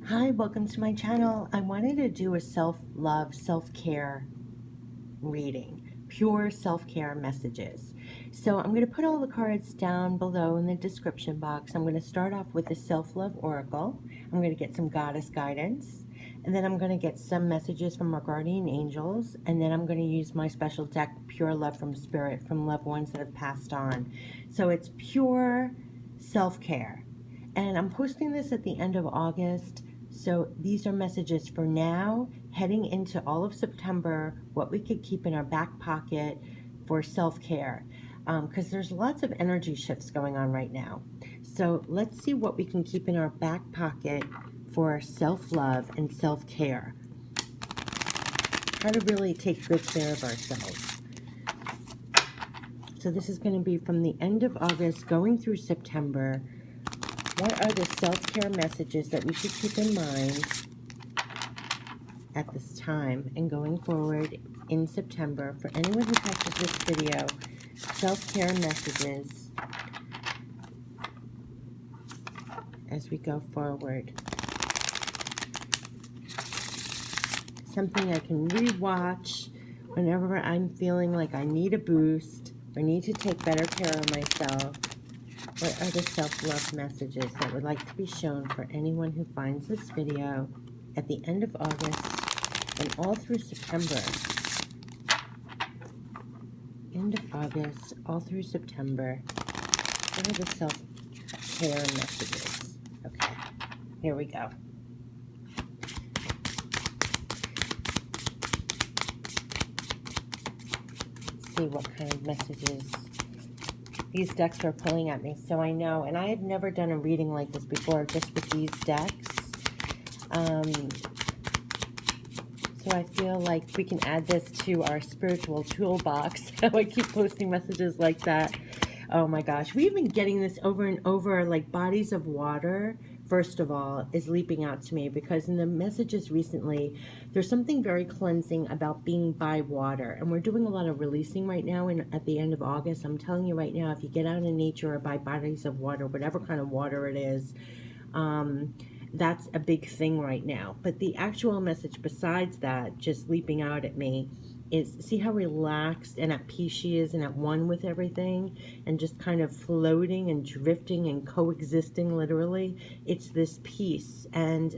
Hi, welcome to my channel. I wanted to do a self-love, self-care reading, pure self-care messages. So I'm going to put all the cards down below in the description box. I'm going to start off with the self-love oracle. I'm going to get some goddess guidance, and then I'm going to get some messages from our guardian angels, and then I'm going to use my special deck, Pure Love from Spirit, from loved ones that have passed on. So it's pure self-care. And I'm posting this at the end of August. So these are messages for now, heading into all of September, what we could keep in our back pocket for self-care. Because there's lots of energy shifts going on right now. So let's see what we can keep in our back pocket for self-love and self-care. How to really take good care of ourselves. So this is going to be from the end of August going through September. What are the self-care messages that we should keep in mind at this time and going forward in September for anyone who catches this video? Self-care messages as we go forward. Something I can rewatch whenever I'm feeling like I need a boost or need to take better care of myself. What are the self-love messages that would like to be shown for anyone who finds this video at the end of August and all through September? End of August, all through September. What are the self-care messages? Okay, here we go. Let's see what kind of messages these decks are pulling at me, so I know. And I have never done a reading like this before, just with these decks. So I feel like we can add this to our spiritual toolbox. I keep posting messages like that. Oh my gosh, we've been getting this over and over, like bodies of water, first of all, is leaping out to me, because in the messages recently, there's something very cleansing about being by water. And we're doing a lot of releasing right now at the end of August. I'm telling you right now, if you get out in nature or by bodies of water, whatever kind of water it is, that's a big thing right now. But the actual message besides that, just leaping out at me, is see how relaxed and at peace she is and at one with everything and just kind of floating and drifting and coexisting, literally. It's this peace and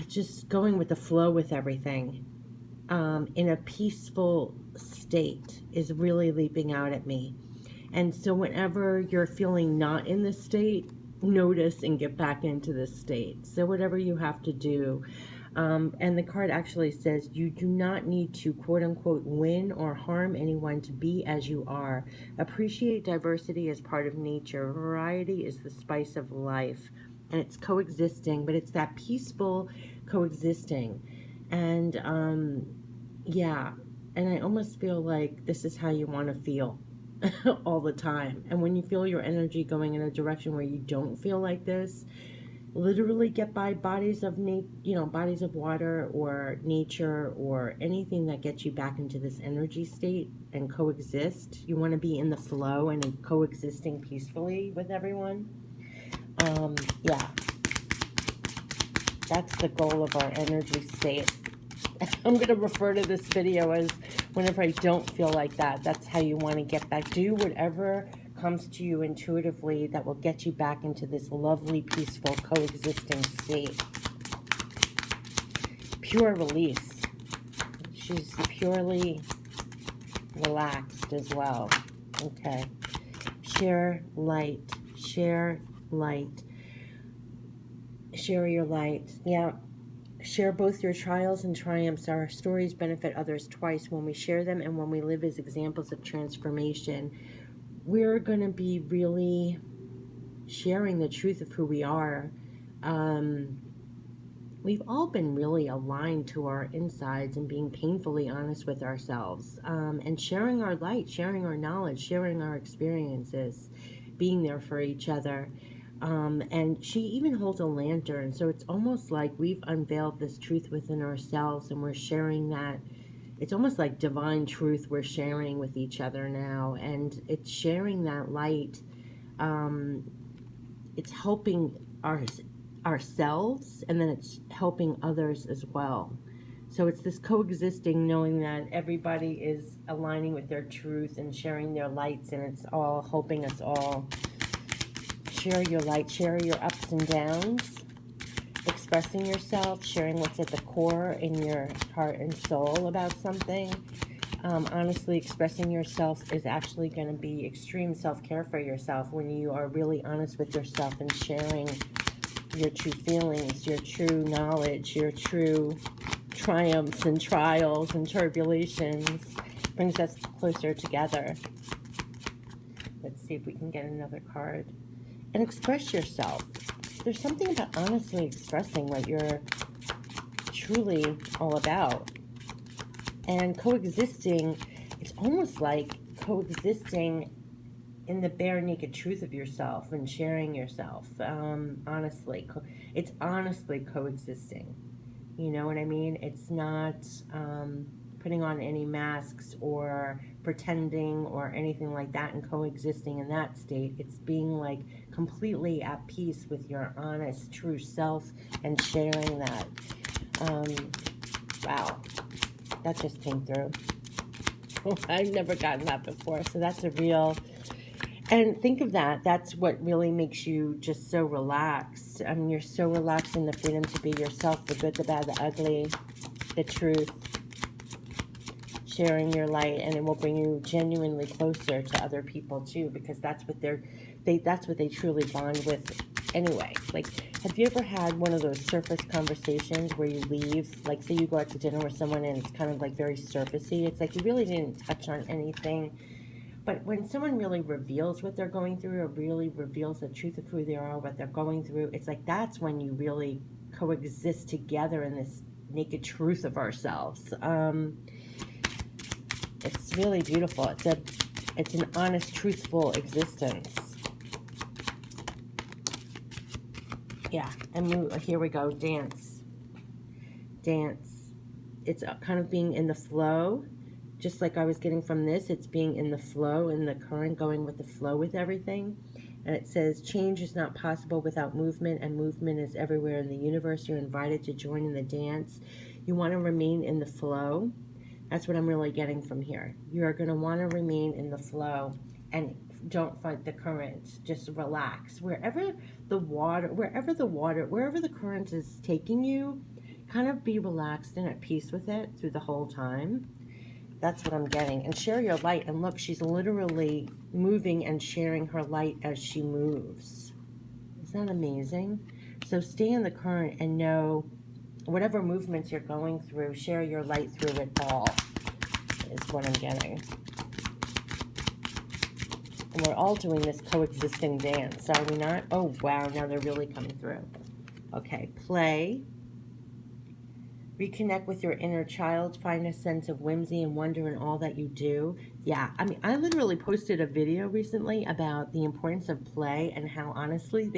just going with the flow with everything in a peaceful state is really leaping out at me. And so whenever you're feeling not in this state, notice and get back into this state. So whatever you have to do. And the card actually says you do not need to quote unquote win or harm anyone to be as you are. Appreciate diversity as part of nature. Variety is the spice of life. And it's coexisting, but it's that peaceful coexisting. And yeah, and I almost feel like this is how you want to feel all the time. And when you feel your energy going in a direction where you don't feel like this, literally get by bodies of bodies of water or nature or anything that gets you back into this energy state and coexist. You want to be in the flow and in coexisting peacefully with everyone. Yeah, that's the goal of our energy state. I'm going to refer to this video as whenever I don't feel like that, that's how you want to get back. Do whatever comes to you intuitively that will get you back into this lovely, peaceful, coexisting state. Pure release. She's purely relaxed as well. Okay. Share light. Share light. Share your light. Yeah. Share both your trials and triumphs. Our stories benefit others twice when we share them and when we live as examples of transformation. We're going to be really sharing the truth of who we are. We've all been really aligned to our insides and being painfully honest with ourselves, and sharing our light, sharing our knowledge, sharing our experiences, being there for each other. And she even holds a lantern, so it's almost like we've unveiled this truth within ourselves and we're sharing that. It's almost like divine truth we're sharing with each other now, and it's sharing that light. It's helping ourselves, and then it's helping others as well. So it's this coexisting, knowing that everybody is aligning with their truth and sharing their lights, and it's all helping us all share your light, share your ups and downs, expressing yourself, sharing what's at the core in your heart and soul about something. Honestly, expressing yourself is actually going to be extreme self-care for yourself when you are really honest with yourself and sharing your true feelings, your true knowledge, your true triumphs and trials and tribulations. Brings us closer together. Let's see if we can get another card. And express yourself. There's something about honestly expressing what you're truly all about. And coexisting, it's almost like coexisting in the bare naked truth of yourself and sharing yourself. Honestly, it's honestly coexisting. You know what I mean? It's not putting on any masks or pretending or anything like that and coexisting in that state. It's being like completely at peace with your honest, true self and sharing that. Wow, that just came through. I've never gotten that before, so that's a real. And think of that. That's what really makes you just so relaxed. I mean, you're so relaxed in the freedom to be yourself, the good, the bad, the ugly, the truth, sharing your light, and it will bring you genuinely closer to other people too, because that's what that's what they truly bond with anyway. Like, have you ever had one of those surface conversations where you leave, like say you go out to dinner with someone and it's kind of like very surfacey? It's like you really didn't touch on anything. But when someone really reveals what they're going through or really reveals the truth of who they are, what they're going through, it's like that's when you really coexist together in this naked truth of ourselves. It's really beautiful. It's an honest, truthful existence. Yeah, and here we go. Dance. It's kind of being in the flow. Just like I was getting from this, it's being in the flow, in the current, going with the flow with everything. And it says, change is not possible without movement, and movement is everywhere in the universe. You're invited to join in the dance. You want to remain in the flow. That's what I'm really getting from here. You're going to want to remain in the flow and don't fight the current. Just relax. Wherever the current is taking you, kind of be relaxed and at peace with it through the whole time. That's what I'm getting. And share your light. And look, she's literally moving and sharing her light as she moves. Isn't that amazing? So stay in the current and know whatever movements you're going through, share your light through it all, is what I'm getting. And we're all doing this coexisting dance, are we not? Oh, wow, now they're really coming through. Okay, play. Reconnect with your inner child. Find a sense of whimsy and wonder in all that you do. Yeah, I mean, I literally posted a video recently about the importance of play and how, honestly,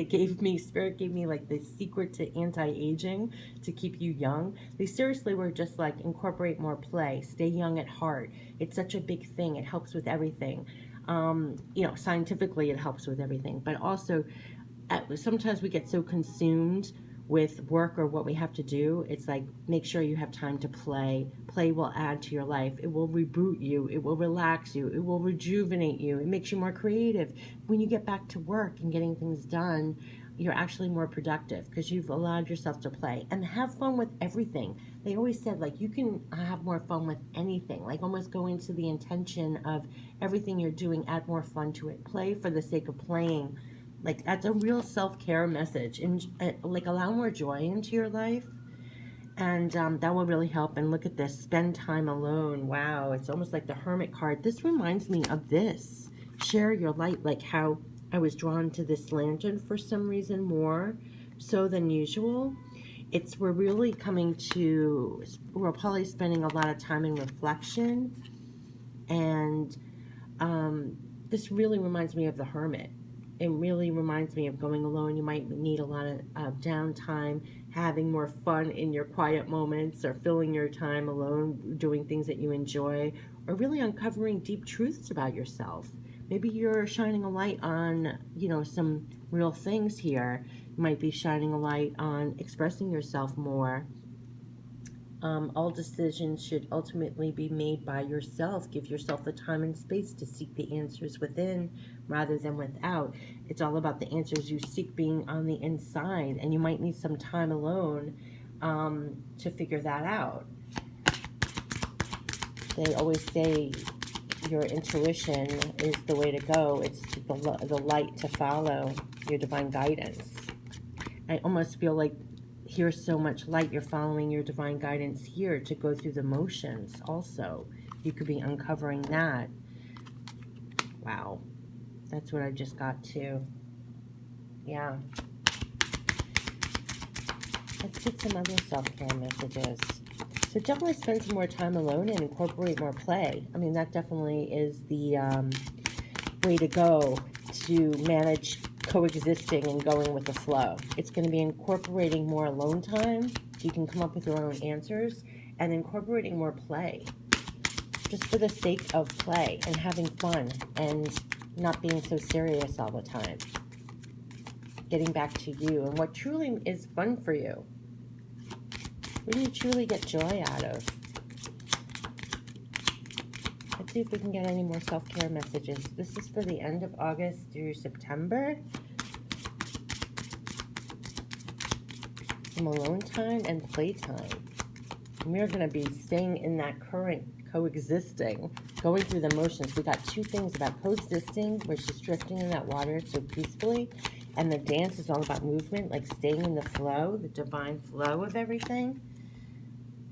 Spirit gave me like the secret to anti-aging, to keep you young. They seriously were just like, incorporate more play. Stay young at heart. It's such a big thing. It helps with everything. Scientifically, it helps with everything. But also, sometimes we get so consumed with work or what we have to do. It's like, make sure you have time to play. Play will add to your life. It will reboot you. It will relax you. It will rejuvenate you. It makes you more creative. When you get back to work and getting things done, you're actually more productive because you've allowed yourself to play and have fun with everything. They always said, like, you can have more fun with anything, like almost go into the intention of everything you're doing, add more fun to it. Play for the sake of playing. Like, that's a real self-care message. And like, allow more joy into your life, and that will really help. And look at this, spend time alone. Wow, it's almost like the Hermit card. This reminds me of this, share your light, like how I was drawn to this lantern for some reason more so than usual. We're really we're probably spending a lot of time in reflection, and this really reminds me of the Hermit. It really reminds me of going alone. You might need a lot of downtime, having more fun in your quiet moments, or filling your time alone doing things that you enjoy, or really uncovering deep truths about yourself. Maybe you're shining a light on, some real things here. You might be shining a light on expressing yourself more. All decisions should ultimately be made by yourself. Give yourself the time and space to seek the answers within rather than without. It's all about the answers you seek being on the inside, and you might need some time alone to figure that out. They always say your intuition is the way to go. It's the light to follow, your divine guidance. I almost feel like here's so much light, you're following your divine guidance here to go through the motions also. You could be uncovering that. Wow. That's what I just got to. Yeah. Let's get some other self-care messages. So definitely spend some more time alone and incorporate more play. I mean, that definitely is the way to go to manage coexisting and going with the flow. It's going to be incorporating more alone time so you can come up with your own answers, and incorporating more play just for the sake of play and having fun and not being so serious all the time. Getting back to you and what truly is fun for you. What do you truly get joy out of? Let's see if we can get any more self-care messages. This is for the end of August through September. Some alone time and playtime. And we're going to be staying in that current coexisting, going through the motions. We got two things about coexisting, where she's drifting in that water so peacefully, and the dance is all about movement, like staying in the flow, the divine flow of everything.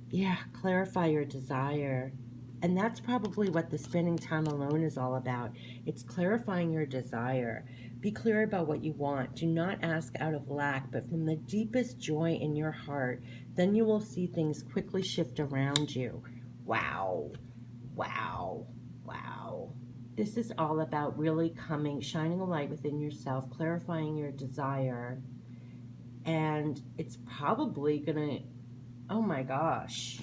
Yeah, clarify your desire. And that's probably what the spending time alone is all about. It's clarifying your desire. Be clear about what you want. Do not ask out of lack, but from the deepest joy in your heart. Then you will see things quickly shift around you. Wow. Wow. Wow. This is all about really shining a light within yourself, clarifying your desire. And it's probably going to, oh my gosh.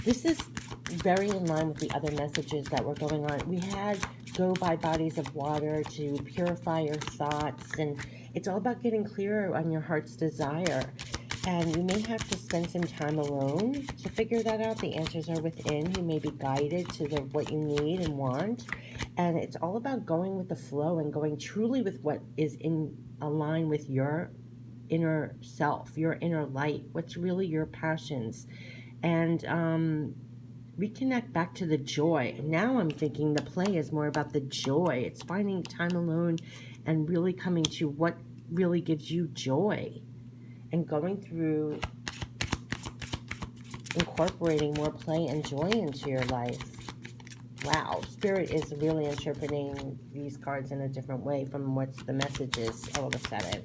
This is very in line with the other messages that were going on. We had go by bodies of water to purify your thoughts, and it's all about getting clearer on your heart's desire. And you may have to spend some time alone to figure that out. The answers are within. You may be guided to what you need and want. And it's all about going with the flow and going truly with what is in align with your inner self, your inner light, what's really your passions. And reconnect back to the joy. Now I'm thinking the play is more about the joy. It's finding time alone and really coming to what really gives you joy, and going through incorporating more play and joy into your life. Wow, Spirit is really interpreting these cards in a different way from what's the messages all of a sudden.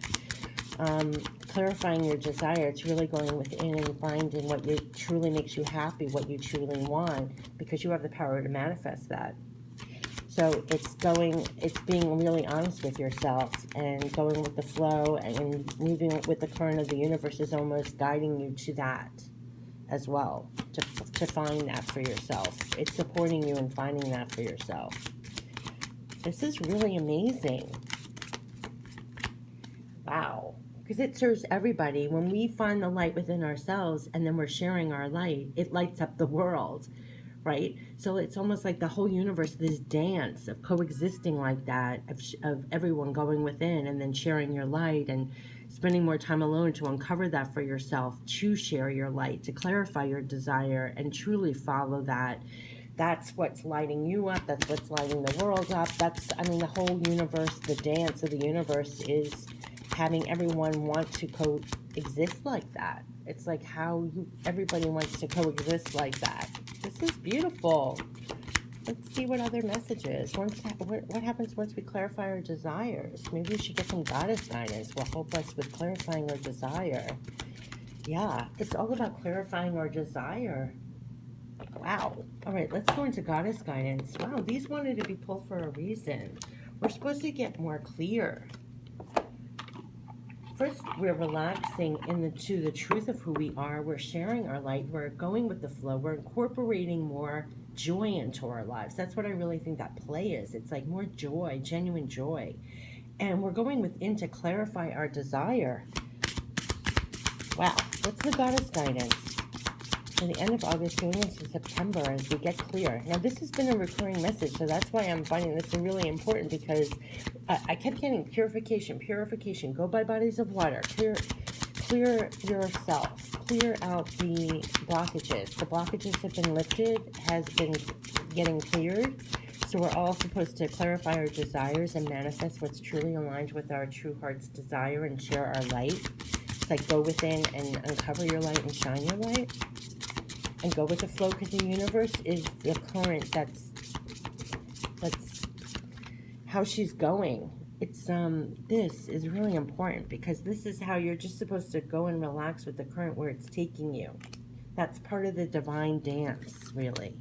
Clarifying your desire. It's really going within and finding what truly makes you happy, what you truly want, because you have the power to manifest that. So it's being really honest with yourself and going with the flow and moving with the current of the universe is almost guiding you to that as well, to find that for yourself. It's supporting you in finding that for yourself. This is really amazing. Wow. Because it serves everybody. When we find the light within ourselves and then we're sharing our light, it lights up the world, right? So it's almost like the whole universe, this dance of coexisting like that, of everyone going within and then sharing your light and spending more time alone to uncover that for yourself, to share your light, to clarify your desire and truly follow that. That's what's lighting you up. That's what's lighting the world up. The whole universe, the dance of the universe is having everyone want to coexist like that. It's like everybody wants to coexist like that. This is beautiful. Let's see what other messages. What happens once we clarify our desires? Maybe we should get some goddess guidance will help us with clarifying our desire. Yeah, it's all about clarifying our desire. Wow. All right, let's go into goddess guidance. Wow, these wanted to be pulled for a reason. We're supposed to get more clear. First, we're relaxing to the truth of who we are. We're sharing our light. We're going with the flow. We're incorporating more joy into our lives. That's what I really think that play is. It's like more joy, genuine joy. And we're going within to clarify our desire. Wow, what's the goddess guidance for the end of August going into September as we get clear? Now, this has been a recurring message, so that's why I'm finding this really important, because I kept getting purification, purification. Go by bodies of water. Clear yourself. Clear out the blockages. The blockages have been lifted, has been getting cleared. So we're all supposed to clarify our desires and manifest what's truly aligned with our true heart's desire and share our light. It's like go within and uncover your light and shine your light. And go with the flow, because the universe is the current. That's how she's going. It's this is really important, because this is how you're just supposed to go and relax with the current where it's taking you. That's part of the divine dance, really.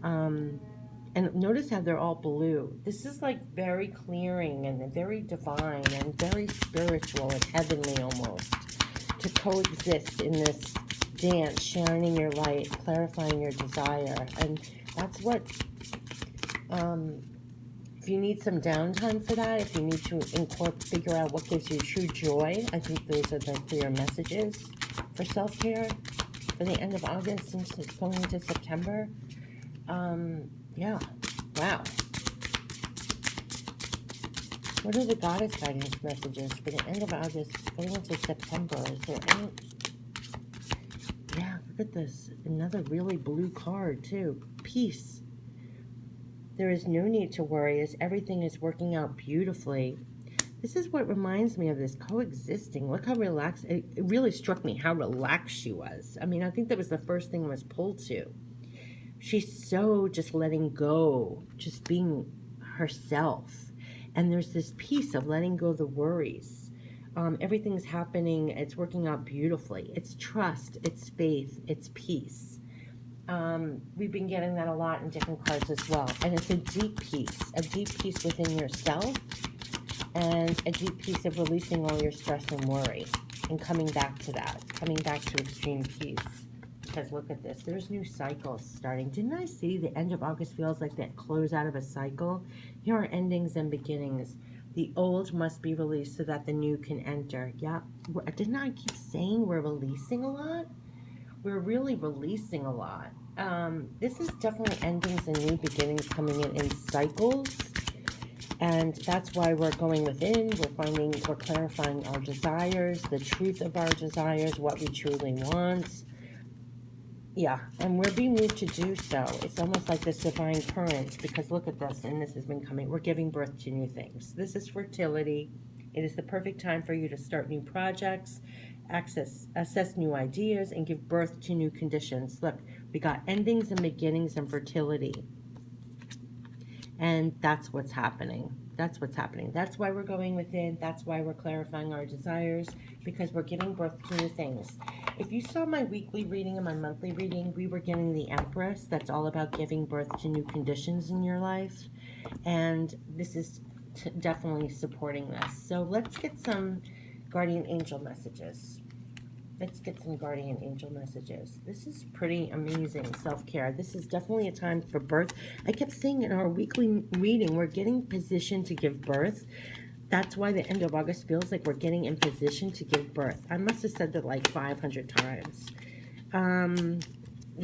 And notice how they're all blue. This is like very clearing and very divine and very spiritual and heavenly almost, to coexist in this dance, shining your light, clarifying your desire. And that's what, if you need some downtime for that, if you need to figure out what gives you true joy, I think those are the clear messages for self-care for the end of August and going into September. Yeah, wow. What are the goddess guidance messages for the end of August going into September? Is there any... Yeah, look at this. Another really blue card, too. Peace. There is no need to worry, as everything is working out beautifully. This is what reminds me of this coexisting. Look how relaxed... It really struck me how relaxed she was. I mean, I think that was the first thing I was pulled to. She's so just letting go, just being herself. And there's this piece of letting go of the worries. Everything's happening. It's working out beautifully. It's trust. It's faith. It's peace. We've been getting that a lot in different cards as well. And it's a deep peace within yourself, and a deep peace of releasing all your stress and worry and coming back to that, coming back to extreme peace. Because look at this, there's new cycles starting. Didn't I see the end of August feels like that close out of a cycle? Here are endings and beginnings. The old must be released so that the new can enter. Yeah, didn't I keep saying we're releasing a lot? We're really releasing a lot. This is definitely endings and new beginnings coming in cycles. And that's why we're going within. We're clarifying our desires, the truth of our desires, what we truly want. Yeah, and we're being moved to do so. It's almost like this divine current, because look at this, and this has been coming. We're giving birth to new things. This is fertility. It is the perfect time for you to start new projects, assess new ideas, and give birth to new conditions. Look, we got endings and beginnings and fertility. And that's what's happening. That's what's happening. That's why we're going within. That's why we're clarifying our desires, because we're giving birth to new things. If you saw my weekly reading and my monthly reading, we were getting the Empress. That's all about giving birth to new conditions in your life. And this is definitely supporting this. So let's get some guardian angel messages. Let's get some guardian angel messages. This is pretty amazing self-care. This is definitely a time for birth. I kept saying in our weekly reading, we're getting positioned to give birth. That's why the end of August feels like we're getting in position to give birth. I must have said that like 500 times.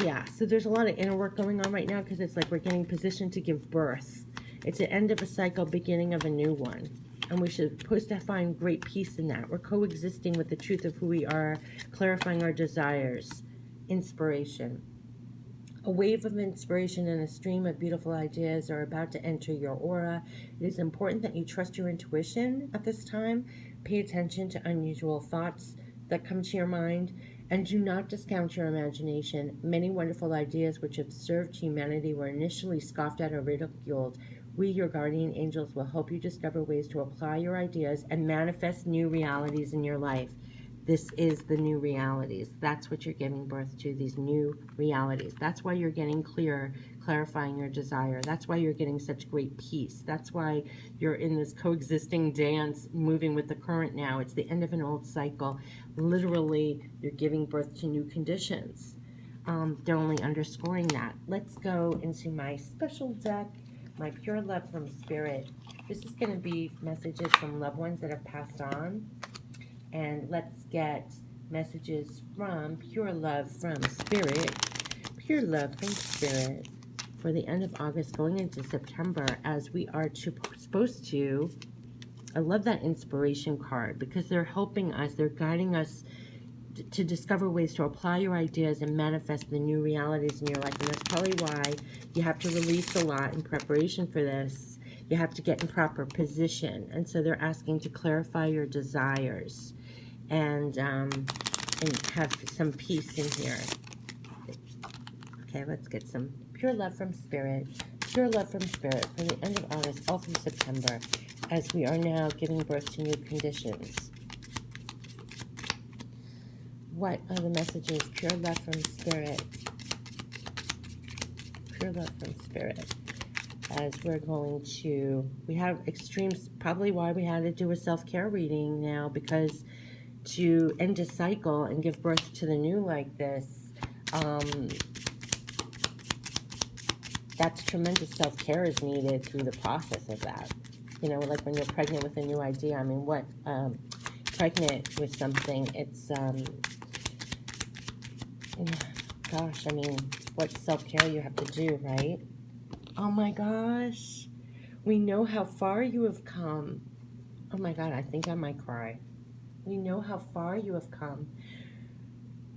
Yeah, so there's a lot of inner work going on right now, because it's like we're getting positioned to give birth. It's the end of a cycle, beginning of a new one. And we're supposed to find great peace in that. We're coexisting with the truth of who we are, clarifying our desires. Inspiration. A wave of inspiration and a stream of beautiful ideas are about to enter your aura. It is important that you trust your intuition at this time. Pay attention to unusual thoughts that come to your mind, and do not discount your imagination. Many wonderful ideas which have served humanity were initially scoffed at or ridiculed. We, your guardian angels, will help you discover ways to apply your ideas and manifest new realities in your life. This is the new realities. That's what you're giving birth to, these new realities. That's why you're getting clear, clarifying your desire. That's why you're getting such great peace. That's why you're in this coexisting dance, moving with the current now. It's the end of an old cycle. Literally, you're giving birth to new conditions. They're only underscoring that. Let's go into my special deck, my Pure Love from Spirit. This is going to be messages from loved ones that have passed on. And let's get messages from pure love from Spirit. Pure love from Spirit for the end of August going into September, as we are supposed to. I love that inspiration card because they're helping us, they're guiding us to discover ways to apply your ideas and manifest the new realities in your life. And that's probably why you have to release a lot in preparation for this. You have to get in proper position. And so they're asking to clarify your desires and have some peace in here. Okay, let's get some pure love from Spirit. Pure love from Spirit for the end of August, all through September, as we are now giving birth to new conditions. What are the messages? Pure love from Spirit. Pure love from Spirit. As we're going to, we have extremes, probably why we had to do a self-care reading now, because to end a cycle and give birth to the new like this, that's tremendous self-care is needed through the process of that. You know, like when you're pregnant with a new idea, I mean, what, pregnant with something, it's, gosh, I mean, what self-care you have to do, right? Oh my gosh, we know how far you have come. Oh my God, I think I might cry. We know how far you have come.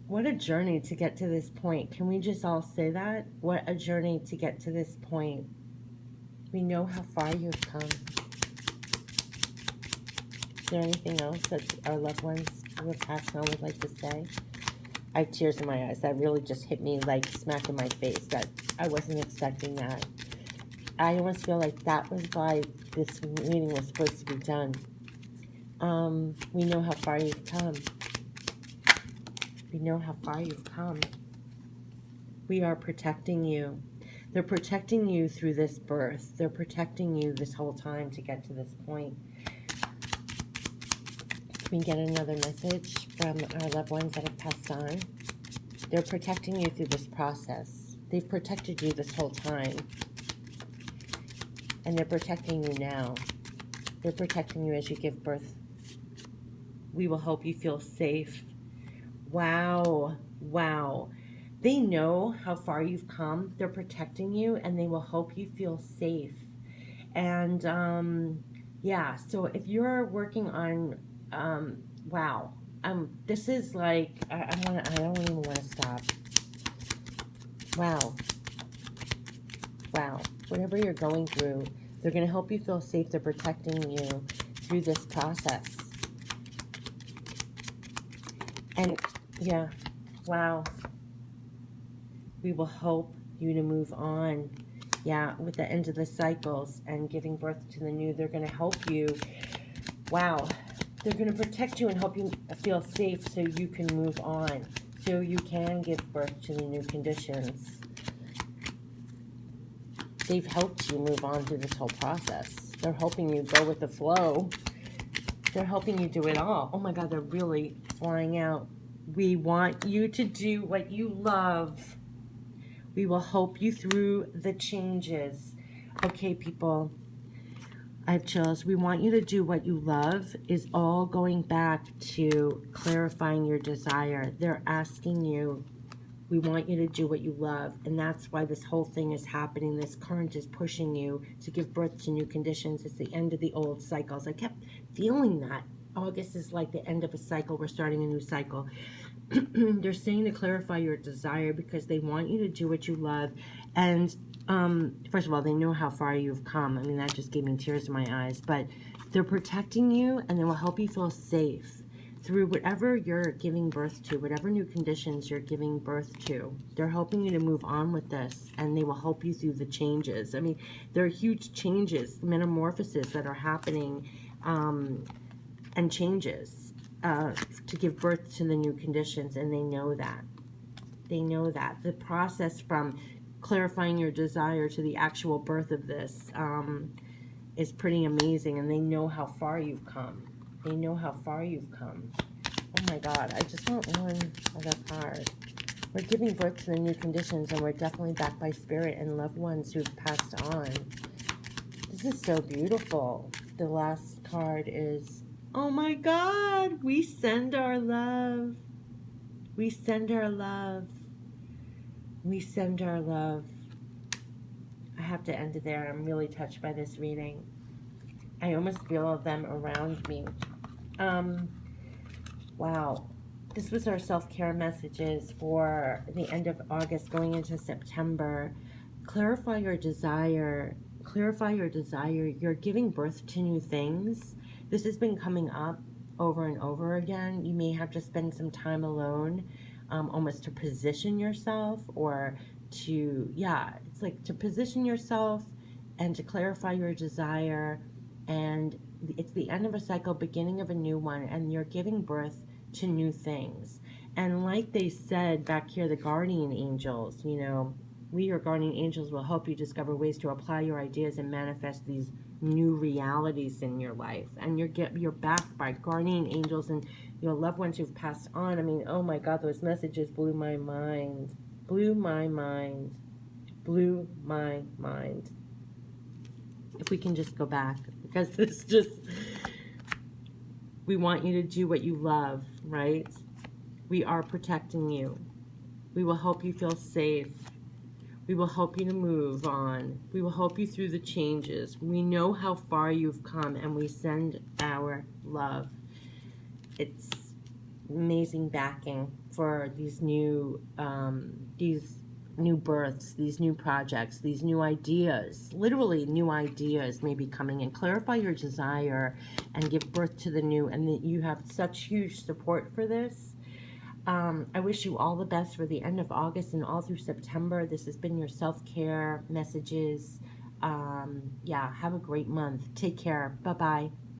What a journey to get to this point. Can we just all say that? What a journey to get to this point. We know how far you have come. Is there anything else that our loved ones who have passed on would like to say? I have tears in my eyes. That really just hit me like smack in my face. That I wasn't expecting that. I almost feel like that was why this meeting was supposed to be done. We know how far you've come. We know how far you've come. We are protecting you. They're protecting you through this birth. They're protecting you this whole time to get to this point. Can we get another message from our loved ones that have passed on? They're protecting you through this process. They've protected you this whole time. And they're protecting you now. They're protecting you as you give birth. We will hope you feel safe. Wow. Wow. They know how far you've come. They're protecting you, and they will hope you feel safe. And, yeah, so if you're working on, wow. This is like, I don't even want to stop. Wow. Wow. Whatever you're going through, they're going to help you feel safe. They're protecting you through this process. And, yeah, wow. We will hope you to move on. Yeah, with the end of the cycles and giving birth to the new, they're going to help you. Wow. They're going to protect you and help you feel safe so you can move on, so you can give birth to the new conditions. They've helped you move on through this whole process. They're helping you go with the flow. They're helping you do it all. Oh my God, they're really flying out. We want you to do what you love. We will help you through the changes. Okay, people, I have chills. We want you to do what you love is all going back to clarifying your desire. They're asking you, we want you to do what you love. And that's why this whole thing is happening. This current is pushing you to give birth to new conditions. It's the end of the old cycles. I kept feeling that. August is like the end of a cycle. We're starting a new cycle. They're saying to clarify your desire because they want you to do what you love. And first of all, they know how far you've come. I mean, that just gave me tears in my eyes. But they're protecting you, and they will help you feel safe through whatever you're giving birth to, whatever new conditions you're giving birth to. They're helping you to move on with this, and they will help you through the changes. I mean, there are huge changes, metamorphoses that are happening, and changes to give birth to the new conditions, and they know that. They know that. The process from clarifying your desire to the actual birth of this is pretty amazing, and they know how far you've come. They know how far you've come. Oh my God, I just want one other card. We're giving birth to the new conditions, and we're definitely backed by spirit and loved ones who've passed on. This is so beautiful. The last card is, oh my God, we send our love. We send our love. We send our love. I have to end it there. I'm really touched by this reading. I almost feel them around me. Wow. This was our self-care messages for the end of August going into September. Clarify your desire. Clarify your desire. You're giving birth to new things. This has been coming up over and over again. You may have to spend some time alone, almost to position yourself, or to, yeah, it's like to position yourself and to clarify your desire. And it's the end of a cycle, beginning of a new one, and you're giving birth to new things. And like they said back here, the guardian angels, you know, we, your guardian angels, will help you discover ways to apply your ideas and manifest these new realities in your life. And you're backed by guardian angels and your loved ones who've passed on. I mean, oh my God, those messages blew my mind. Blew my mind. Blew my mind. If we can just go back, because this just, we want you to do what you love, right? We are protecting you. We will help you feel safe. We will help you to move on. We will help you through the changes. We know how far you've come, and we send our love. It's amazing backing for these new births, these new projects, these new ideas. Literally new ideas may be coming in. Clarify your desire and give birth to the new, and that you have such huge support for this. I wish you all the best for the end of August and all through September. This has been your self-care messages. Yeah, have a great month. Take care. Bye-bye.